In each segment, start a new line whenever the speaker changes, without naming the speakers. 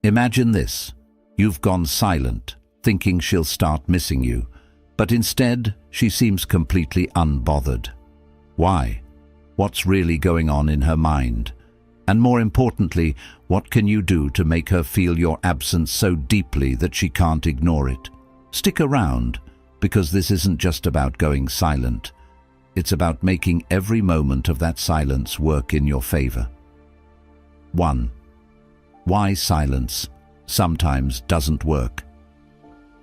Imagine this. You've gone silent, thinking she'll start missing you, but instead she seems completely unbothered. Why? What's really going on in her mind? And more importantly, what can you do to make her feel your absence so deeply that she can't ignore it? Stick around, because this isn't just about going silent. It's about making every moment of that silence work in your favor. 1. Why silence sometimes doesn't work.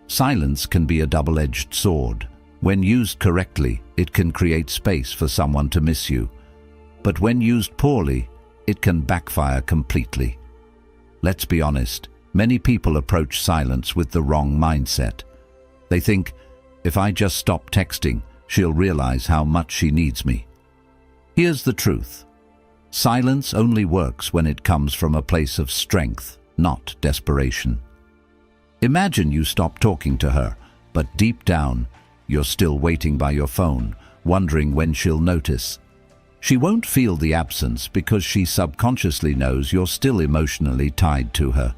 Silence can be a double-edged sword. When used correctly, it can create space for someone to miss you. But when used poorly, it can backfire completely. Let's be honest, many people approach silence with the wrong mindset. They think, if I just stop texting, she'll realize how much she needs me. Here's the truth. Silence only works when it comes from a place of strength, not desperation. Imagine you stop talking to her, but deep down, you're still waiting by your phone, wondering when she'll notice. She won't feel the absence because she subconsciously knows you're still emotionally tied to her.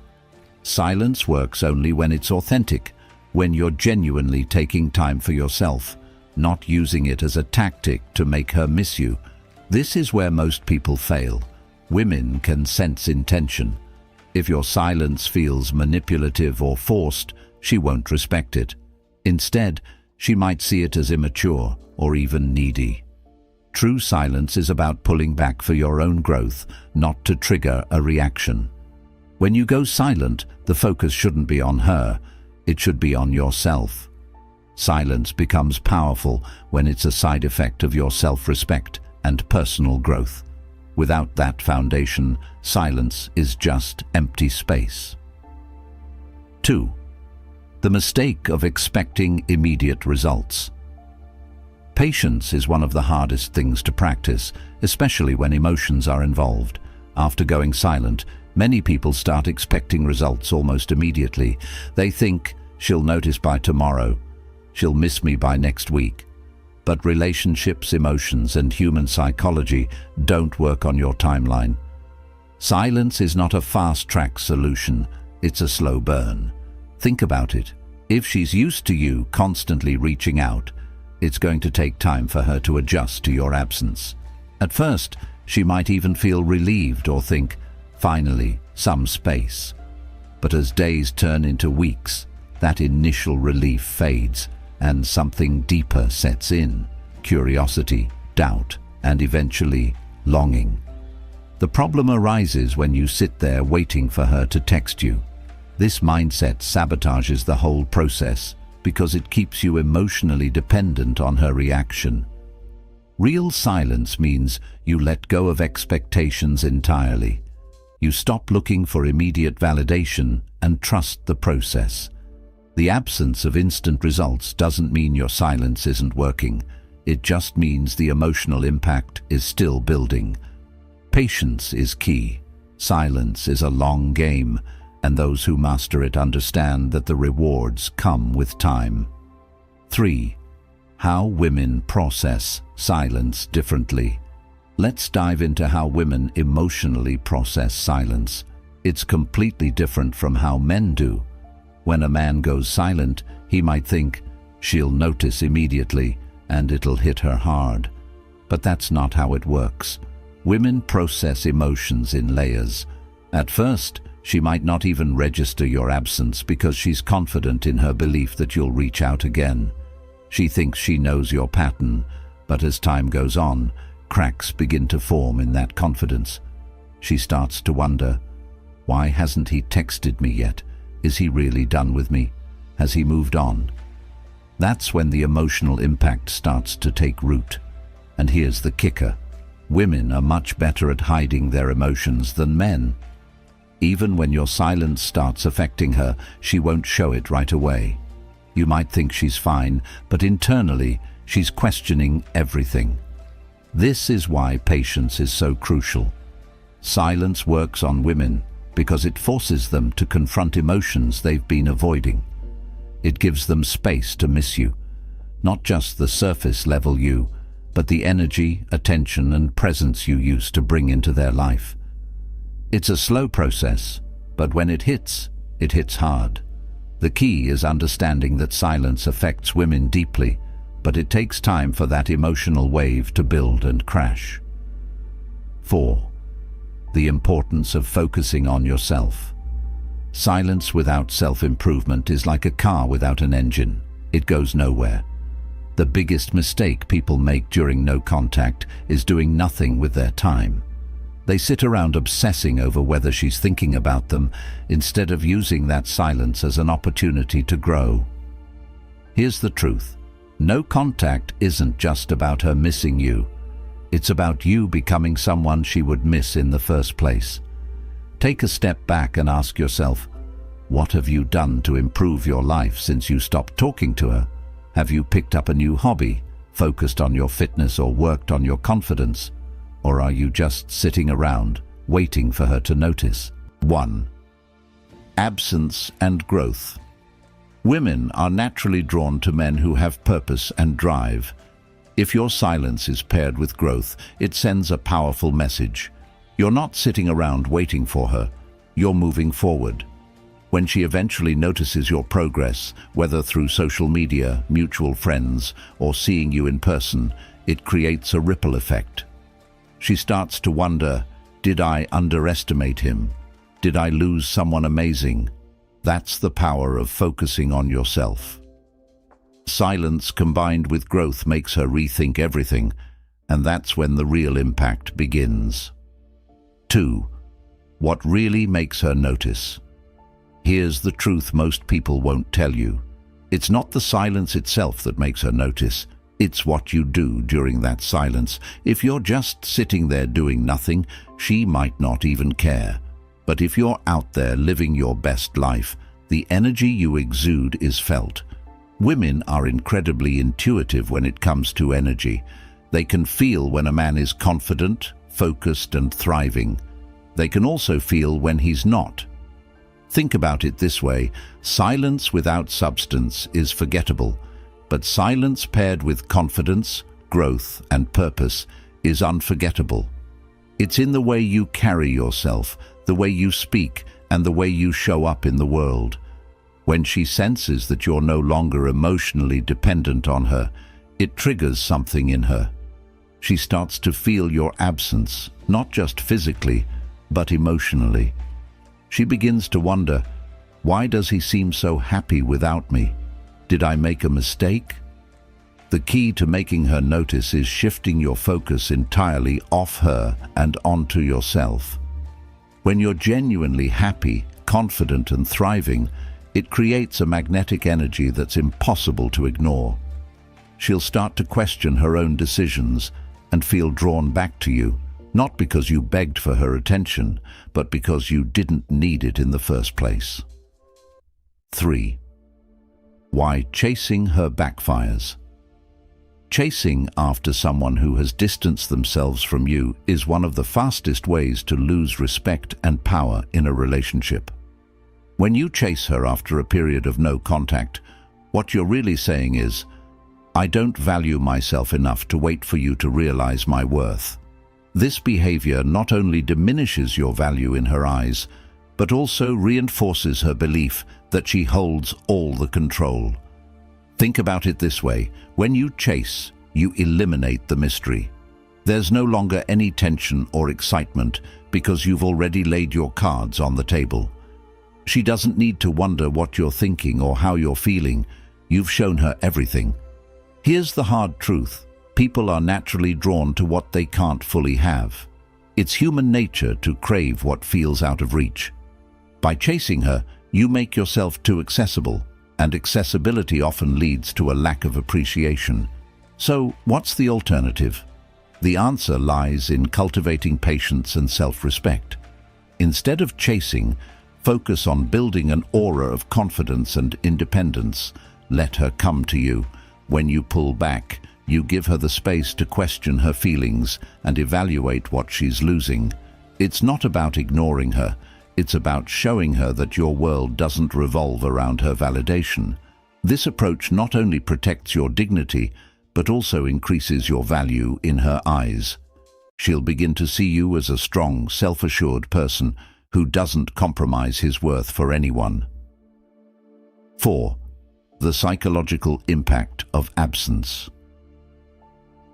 Silence works only when it's authentic, when you're genuinely taking time for yourself, not using it as a tactic to make her miss you. This is where most people fail. Women can sense intention. If your silence feels manipulative or forced, she won't respect it. Instead, she might see it as immature or even needy. True silence is about pulling back for your own growth, not to trigger a reaction. When you go silent, the focus shouldn't be on her, it should be on yourself. Silence becomes powerful when it's a side effect of your self-respect and personal growth. Without that foundation, silence is just empty space. 2. The mistake of expecting immediate results. Patience is one of the hardest things to practice, especially when emotions are involved. After going silent, many people start expecting results almost immediately. They think, she'll notice by tomorrow, she'll miss me by next week. But relationships, emotions, and human psychology don't work on your timeline. Silence is not a fast-track solution, it's a slow burn. Think about it. If she's used to you constantly reaching out, it's going to take time for her to adjust to your absence. At first, she might even feel relieved or think, finally, some space. But as days turn into weeks, that initial relief fades and something deeper sets in: curiosity, doubt, and eventually longing. The problem arises when you sit there waiting for her to text you. This mindset sabotages the whole process because it keeps you emotionally dependent on her reaction. Real silence means you let go of expectations entirely. You stop looking for immediate validation and trust the process. The absence of instant results doesn't mean your silence isn't working. It just means the emotional impact is still building. Patience is key. Silence is a long game, and those who master it understand that the rewards come with time. 3. How women process silence differently. Let's dive into how women emotionally process silence. It's completely different from how men do. When a man goes silent, he might think, she'll notice immediately and it'll hit her hard. But that's not how it works. Women process emotions in layers. At first, she might not even register your absence because she's confident in her belief that you'll reach out again. She thinks she knows your pattern, but as time goes on, cracks begin to form in that confidence. She starts to wonder, why hasn't he texted me yet? Is he really done with me? Has he moved on? That's when the emotional impact starts to take root. And here's the kicker. Women are much better at hiding their emotions than men. Even when your silence starts affecting her, she won't show it right away. You might think she's fine, but internally, she's questioning everything. This is why patience is so crucial. Silence works on women because it forces them to confront emotions they've been avoiding. It gives them space to miss you, not just the surface level you, but the energy, attention, and presence you used to bring into their life. It's a slow process, But when it hits hard. The key is understanding that silence affects women deeply, but it takes time for that emotional wave to build and crash. 4. The importance of focusing on yourself. Silence without self-improvement is like a car without an engine. It goes nowhere. The biggest mistake people make during no contact is doing nothing with their time. They sit around obsessing over whether she's thinking about them instead of using that silence as an opportunity to grow. Here's the truth. No contact isn't just about her missing you. It's about you becoming someone she would miss in the first place. Take a step back and ask yourself, what have you done to improve your life since you stopped talking to her? Have you picked up a new hobby, focused on your fitness, or worked on your confidence? Or are you just sitting around, waiting for her to notice? 1. Absence and growth. Women are naturally drawn to men who have purpose and drive. If your silence is paired with growth, it sends a powerful message. You're not sitting around waiting for her, you're moving forward. When she eventually notices your progress, whether through social media, mutual friends, or seeing you in person, it creates a ripple effect. She starts to wonder, did I underestimate him? Did I lose someone amazing? That's the power of focusing on yourself. Silence combined with growth makes her rethink everything, and that's when the real impact begins. 2. What really makes her notice? Here's the truth most people won't tell you. It's not the silence itself that makes her notice. It's what you do during that silence. If you're just sitting there doing nothing, she might not even care. But if you're out there living your best life, the energy you exude is felt. Women are incredibly intuitive when it comes to energy. They can feel when a man is confident, focused, and thriving. They can also feel when he's not. Think about it this way: silence without substance is forgettable. But silence paired with confidence, growth, and purpose is unforgettable. It's in the way you carry yourself, the way you speak, and the way you show up in the world. When she senses that you're no longer emotionally dependent on her, it triggers something in her. She starts to feel your absence, not just physically, but emotionally. She begins to wonder, why does he seem so happy without me? Did I make a mistake? The key to making her notice is shifting your focus entirely off her and onto yourself. When you're genuinely happy, confident, and thriving, it creates a magnetic energy that's impossible to ignore. She'll start to question her own decisions and feel drawn back to you, not because you begged for her attention, but because you didn't need it in the first place. 3. Why chasing her backfires. Chasing after someone who has distanced themselves from you is one of the fastest ways to lose respect and power in a relationship. When you chase her after a period of no contact, what you're really saying is, I don't value myself enough to wait for you to realize my worth. This behavior not only diminishes your value in her eyes, but also reinforces her belief that she holds all the control. Think about it this way: when you chase, you eliminate the mystery. There's no longer any tension or excitement because you've already laid your cards on the table. She doesn't need to wonder what you're thinking or how you're feeling. You've shown her everything. Here's the hard truth: people are naturally drawn to what they can't fully have. It's human nature to crave what feels out of reach. By chasing her, you make yourself too accessible, and accessibility often leads to a lack of appreciation. So, what's the alternative? The answer lies in cultivating patience and self-respect. Instead of chasing, focus on building an aura of confidence and independence. Let her come to you. When you pull back, you give her the space to question her feelings and evaluate what she's losing. It's not about ignoring her. It's about showing her that your world doesn't revolve around her validation. This approach not only protects your dignity, but also increases your value in her eyes. She'll begin to see you as a strong, self-assured person who doesn't compromise his worth for anyone. 4. The psychological impact of absence.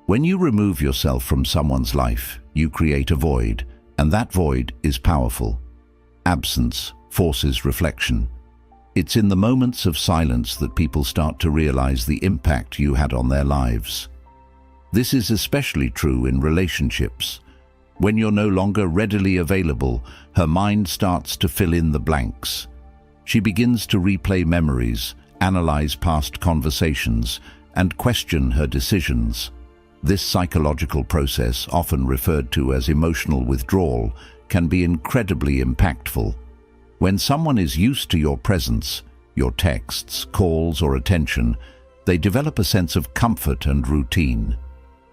When you remove yourself from someone's life, you create a void, and that void is powerful. Absence forces reflection. It's in the moments of silence that people start to realize the impact you had on their lives. This is especially true in relationships. When you're no longer readily available, her mind starts to fill in the blanks. She begins to replay memories, analyze past conversations, and question her decisions. This psychological process, often referred to as emotional withdrawal, can be incredibly impactful. When someone is used to your presence, your texts, calls, or attention, they develop a sense of comfort and routine.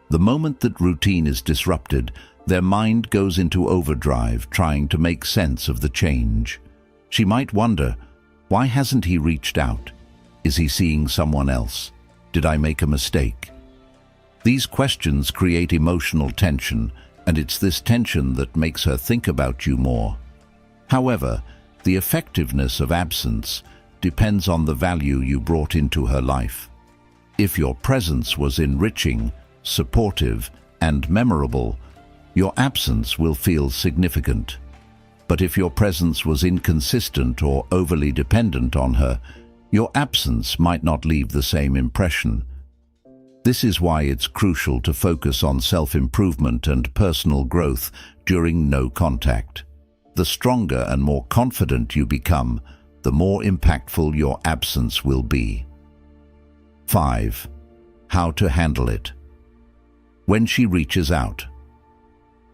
The moment that routine is disrupted, their mind goes into overdrive, trying to make sense of the change. She might wonder, why hasn't he reached out? Is he seeing someone else? Did I make a mistake? These questions create emotional tension, and it's this tension that makes her think about you more. However, the effectiveness of absence depends on the value you brought into her life. If your presence was enriching, supportive, and memorable, your absence will feel significant. But if your presence was inconsistent or overly dependent on her, your absence might not leave the same impression. This is why it's crucial to focus on self-improvement and personal growth during no contact. The stronger and more confident you become, the more impactful your absence will be. 5. How to handle it. When she reaches out.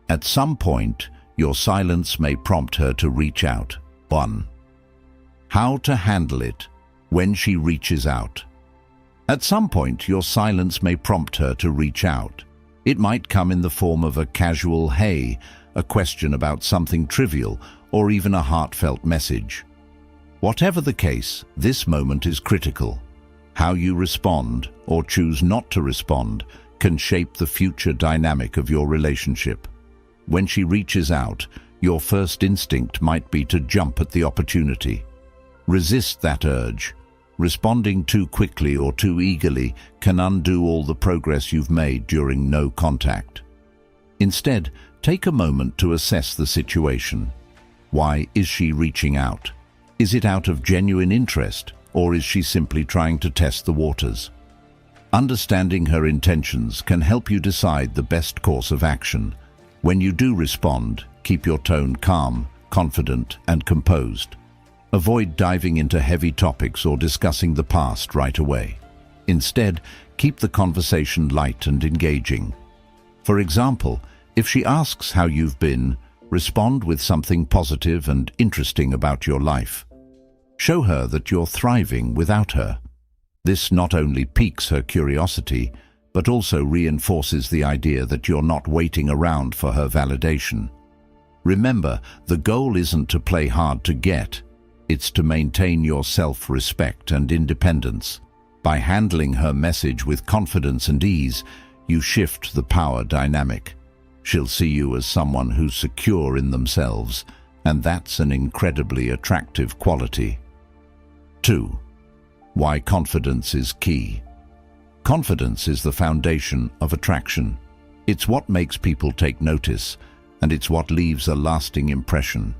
At some point, your silence may prompt her to reach out. 1. How to handle it when she reaches out. At some point, your silence may prompt her to reach out. It might come in the form of a casual "hey," a question about something trivial, or even a heartfelt message. Whatever the case, this moment is critical. How you respond, or choose not to respond, can shape the future dynamic of your relationship. When she reaches out, your first instinct might be to jump at the opportunity. Resist that urge. Responding too quickly or too eagerly can undo all the progress you've made during no contact. Instead, take a moment to assess the situation. Why is she reaching out? Is it out of genuine interest, or is she simply trying to test the waters? Understanding her intentions can help you decide the best course of action. When you do respond, keep your tone calm, confident, and composed. Avoid diving into heavy topics or discussing the past right away. Instead, keep the conversation light and engaging. For example, if she asks how you've been, respond with something positive and interesting about your life. Show her that you're thriving without her. This not only piques her curiosity, but also reinforces the idea that you're not waiting around for her validation. Remember, the goal isn't to play hard to get. It's to maintain your self-respect and independence. By handling her message with confidence and ease, you shift the power dynamic. She'll see you as someone who's secure in themselves, and that's an incredibly attractive quality. 2. Why confidence is key. Confidence is the foundation of attraction. It's what makes people take notice, and it's what leaves a lasting impression.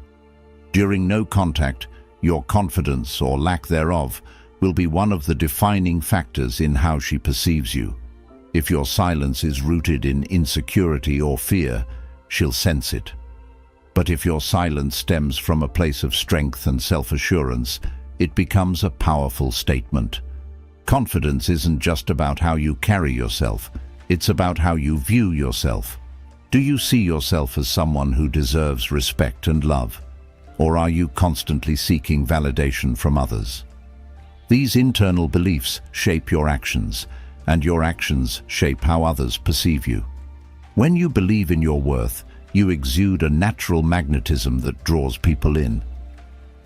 During no contact, your confidence, or lack thereof, will be one of the defining factors in how she perceives you. If your silence is rooted in insecurity or fear, she'll sense it. But if your silence stems from a place of strength and self-assurance, it becomes a powerful statement. Confidence isn't just about how you carry yourself, it's about how you view yourself. Do you see yourself as someone who deserves respect and love? Or are you constantly seeking validation from others? These internal beliefs shape your actions, and your actions shape how others perceive you. When you believe in your worth, you exude a natural magnetism that draws people in.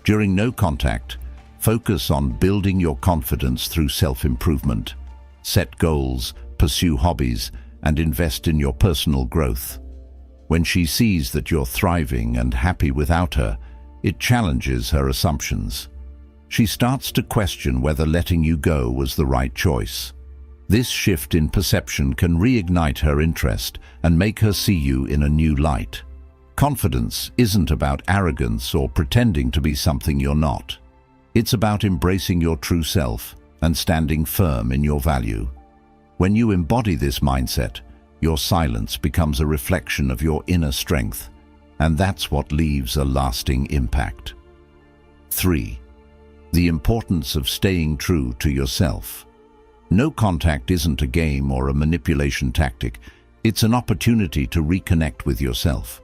During no contact, focus on building your confidence through self-improvement. Set goals, pursue hobbies, and invest in your personal growth. When she sees that you're thriving and happy without her, It challenges her assumptions. She starts to question whether letting you go was the right choice. This shift in perception can reignite her interest and make her see you in a new light. Confidence isn't about arrogance or pretending to be something you're not. It's about embracing your true self and standing firm in your value. When you embody this mindset, your silence becomes a reflection of your inner strength, and that's what leaves a lasting impact. 3. The importance of staying true to yourself. No contact isn't a game or a manipulation tactic. It's an opportunity to reconnect with yourself.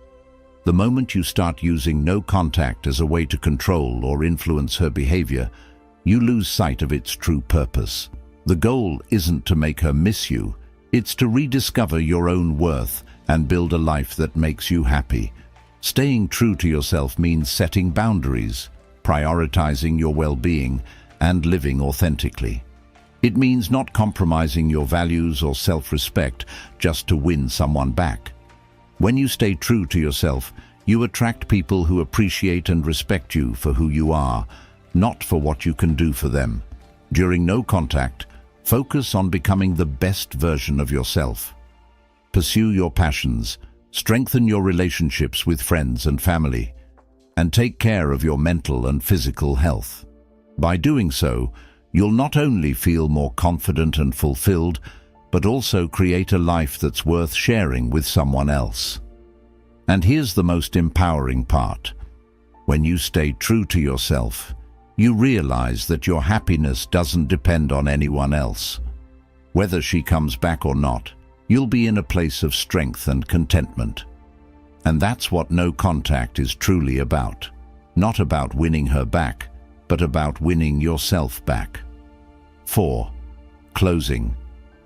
The moment you start using no contact as a way to control or influence her behavior, you lose sight of its true purpose. The goal isn't to make her miss you, it's to rediscover your own worth and build a life that makes you happy. Staying true to yourself means setting boundaries, prioritizing your well-being, and living authentically. It means not compromising your values or self-respect just to win someone back. When you stay true to yourself, you attract people who appreciate and respect you for who you are, not for what you can do for them. During no contact, focus on becoming the best version of yourself. Pursue your passions, strengthen your relationships with friends and family, and take care of your mental and physical health. By doing so, you'll not only feel more confident and fulfilled, but also create a life that's worth sharing with someone else. And here's the most empowering part. When you stay true to yourself, you realize that your happiness doesn't depend on anyone else. Whether she comes back or not, you'll be in a place of strength and contentment. And that's what no contact is truly about. Not about winning her back, but about winning yourself back. 4. Closing.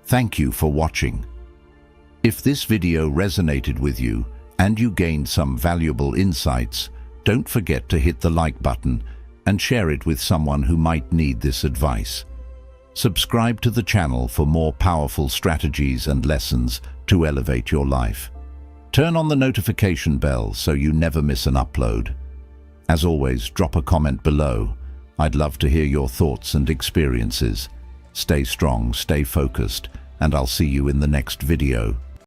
Thank you for watching. If this video resonated with you and you gained some valuable insights, don't forget to hit the like button and share it with someone who might need this advice. Subscribe to the channel for more powerful strategies and lessons to elevate your life. Turn on the notification bell so you never miss an upload. As always, drop a comment below. I'd love to hear your thoughts and experiences. Stay strong, stay focused, and I'll see you in the next video.